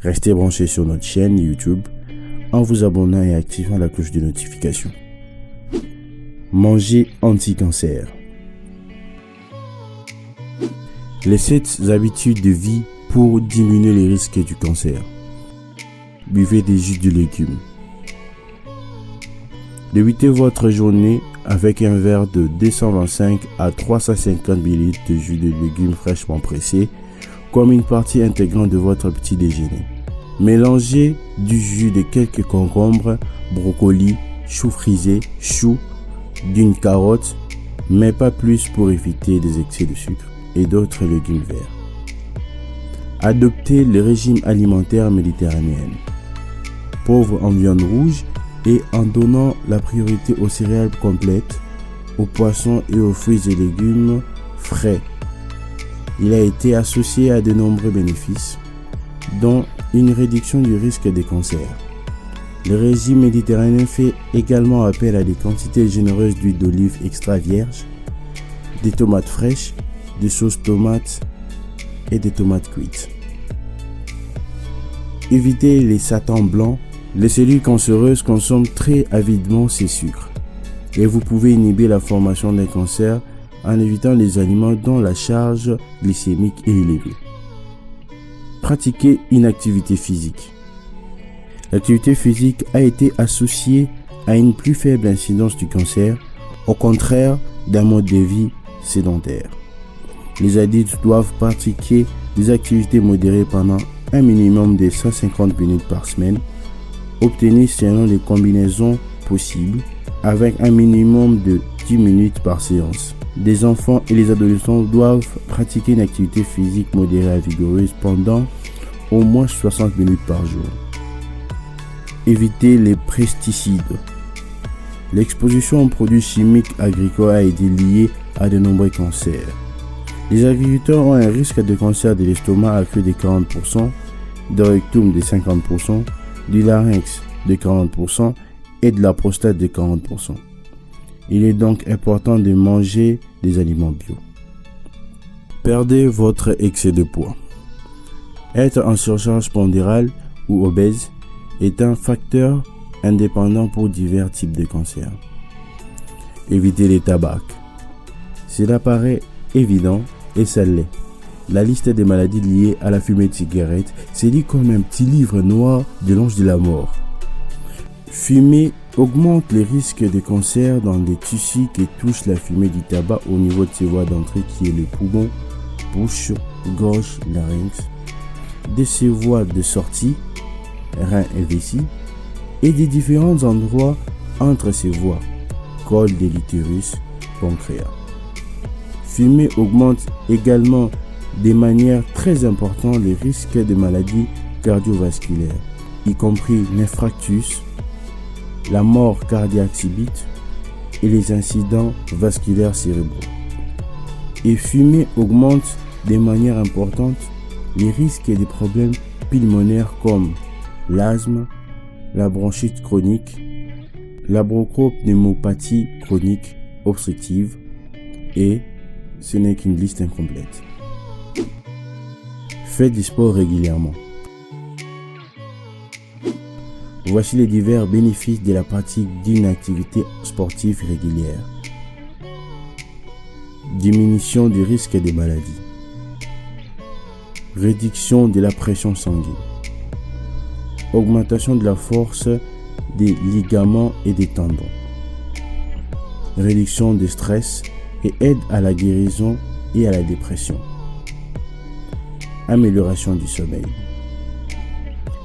Restez branchés sur notre chaîne YouTube en vous abonnant et activant la cloche de notification. Manger anti-cancer. Les 7 habitudes de vie pour diminuer les risques du cancer. Buvez des jus de légumes. Débutez votre journée avec un verre de 225 à 350 ml de jus de légumes fraîchement pressé comme une partie intégrante de votre petit déjeuner. Mélangez du jus de quelques concombres, brocolis, choux frisés, choux, d'une carotte, mais pas plus pour éviter des excès de sucre et d'autres légumes verts. Adoptez le régime alimentaire méditerranéen, pauvre en viande rouge et en donnant la priorité aux céréales complètes, aux poissons et aux fruits et légumes frais. Il a été associé à de nombreux bénéfices, dont une réduction du risque des cancers. Le régime méditerranéen fait également appel à des quantités généreuses d'huile d'olive extra vierge, des tomates fraîches, des sauces tomates et des tomates cuites. Évitez les satins blancs. Les cellules cancéreuses consomment très avidement ces sucres et vous pouvez inhiber la formation d'un cancer en évitant les aliments dont la charge glycémique est élevée. Pratiquez une activité physique. L'activité physique a été associée à une plus faible incidence du cancer, au contraire d'un mode de vie sédentaire. Les adultes doivent pratiquer des activités modérées pendant un minimum de 150 minutes par semaine, obtenues selon les combinaisons possibles, avec un minimum de 10 minutes par séance. Les enfants et les adolescents doivent pratiquer une activité physique modérée à vigoureuse pendant au moins 60 minutes par jour. Évitez les pesticides. L'exposition aux produits chimiques agricoles a été liée à de nombreux cancers. Les agriculteurs ont un risque de cancer de l'estomac accru de 40%, de rectum de 50%, du larynx de 40% et de la prostate de 40%. Il est donc important de manger des aliments bio. Perdez votre excès de poids. Être en surcharge pondérale ou obèse est un facteur indépendant pour divers types de cancers. Évitez les tabacs. Cela paraît évident et ça l'est. La liste des maladies liées à la fumée de cigarette se lit comme un petit livre noir de l'ange de la mort. Fumer augmente les risques de cancer dans les tissus qui touchent la fumée du tabac au niveau de ses voies d'entrée qui est le poumon, bouche, gorge, larynx, de ses voies de sortie, reins et vessie, et des différents endroits entre ces voies, col de l'utérus, pancréas. Fumer augmente également de manière très importante les risques de maladies cardiovasculaires, y compris l'infarctus, la mort cardiaque subite et les incidents vasculaires cérébraux. Et fumer augmente de manière importante les risques des problèmes pulmonaires comme l'asthme, la bronchite chronique, la bronchopneumopathie chronique obstructive et ce n'est qu'une liste incomplète. Faites du sport régulièrement. Voici les divers bénéfices de la pratique d'une activité sportive régulière. Diminution du risque des maladies. Réduction de la pression sanguine. Augmentation de la force des ligaments et des tendons. Réduction du stress et aide à la guérison et à la dépression. Amélioration du sommeil.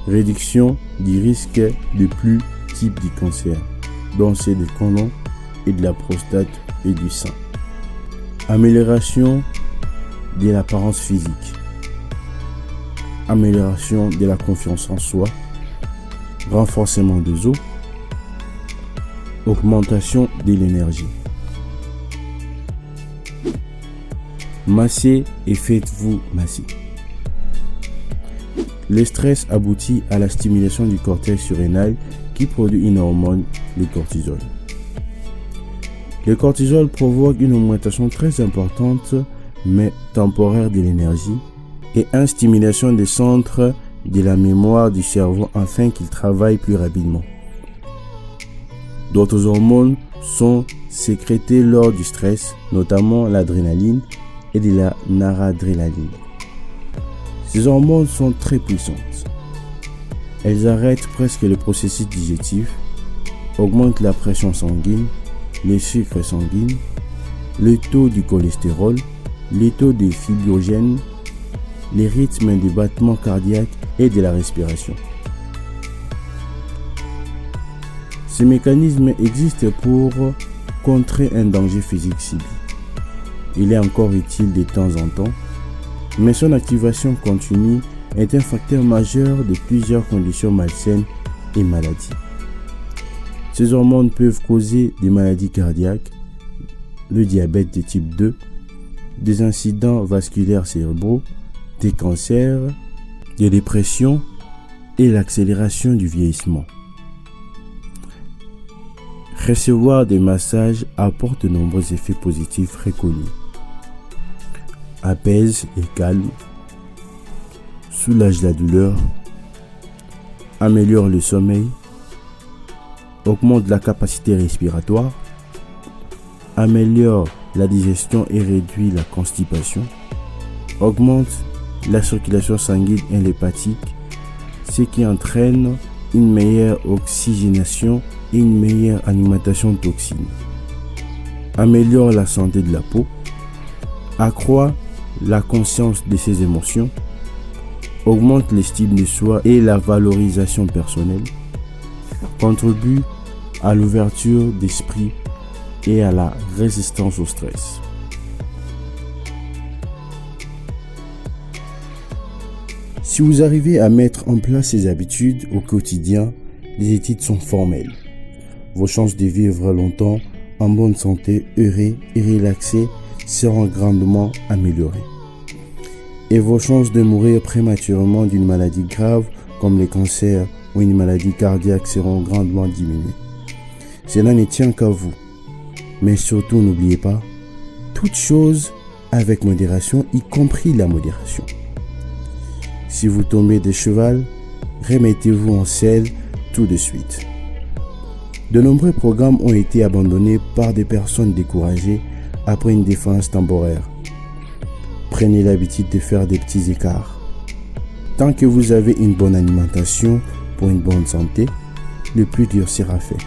Réduction du risque de plus types de cancer, dont ceux du côlon et de la prostate et du sein. Amélioration de l'apparence physique. Amélioration de la confiance en soi. Renforcement des os. Augmentation de l'énergie. Massez et faites-vous masser. Le stress aboutit à la stimulation du cortex surrénal qui produit une hormone, le cortisol. Le cortisol provoque une augmentation très importante mais temporaire de l'énergie et une stimulation des centres de la mémoire du cerveau afin qu'il travaille plus rapidement. D'autres hormones sont sécrétées lors du stress, notamment l'adrénaline et de la noradrénaline. Ces hormones sont très puissantes. Elles arrêtent presque le processus digestif, augmentent la pression sanguine, les sucres sanguines, le taux du cholestérol, les taux de fibrogènes, les rythmes des battements cardiaques et de la respiration. Ces mécanismes existent pour contrer un danger physique ciblé. Il est encore utile de temps en temps, mais son activation continue est un facteur majeur de plusieurs conditions malsaines et maladies. Ces hormones peuvent causer des maladies cardiaques, le diabète de type 2, des incidents vasculaires cérébraux, des cancers, des dépressions et l'accélération du vieillissement. Recevoir des massages apporte de nombreux effets positifs reconnus. Apaise et calme, soulage la douleur, améliore le sommeil, augmente la capacité respiratoire, améliore la digestion et réduit la constipation, augmente la circulation sanguine et lymphatique, ce qui entraîne une meilleure oxygénation et une meilleure alimentation de toxines, améliore la santé de la peau, accroît la conscience de ses émotions, augmente l'estime de soi et la valorisation personnelle, contribue à l'ouverture d'esprit et à la résistance au stress. Si vous arrivez à mettre en place ces habitudes au quotidien, les études sont formelles. Vos chances de vivre longtemps, en bonne santé, heureux et relaxés seront grandement améliorées. Et vos chances de mourir prématurément d'une maladie grave comme le cancer ou une maladie cardiaque seront grandement diminuées. Cela ne tient qu'à vous. Mais surtout, n'oubliez pas, toute chose avec modération, y compris la modération. Si vous tombez de cheval, remettez-vous en selle tout de suite. De nombreux programmes ont été abandonnés par des personnes découragées après une défense temporaire. Prenez l'habitude de faire des petits écarts. Tant que vous avez une bonne alimentation pour une bonne santé, le plus dur sera fait.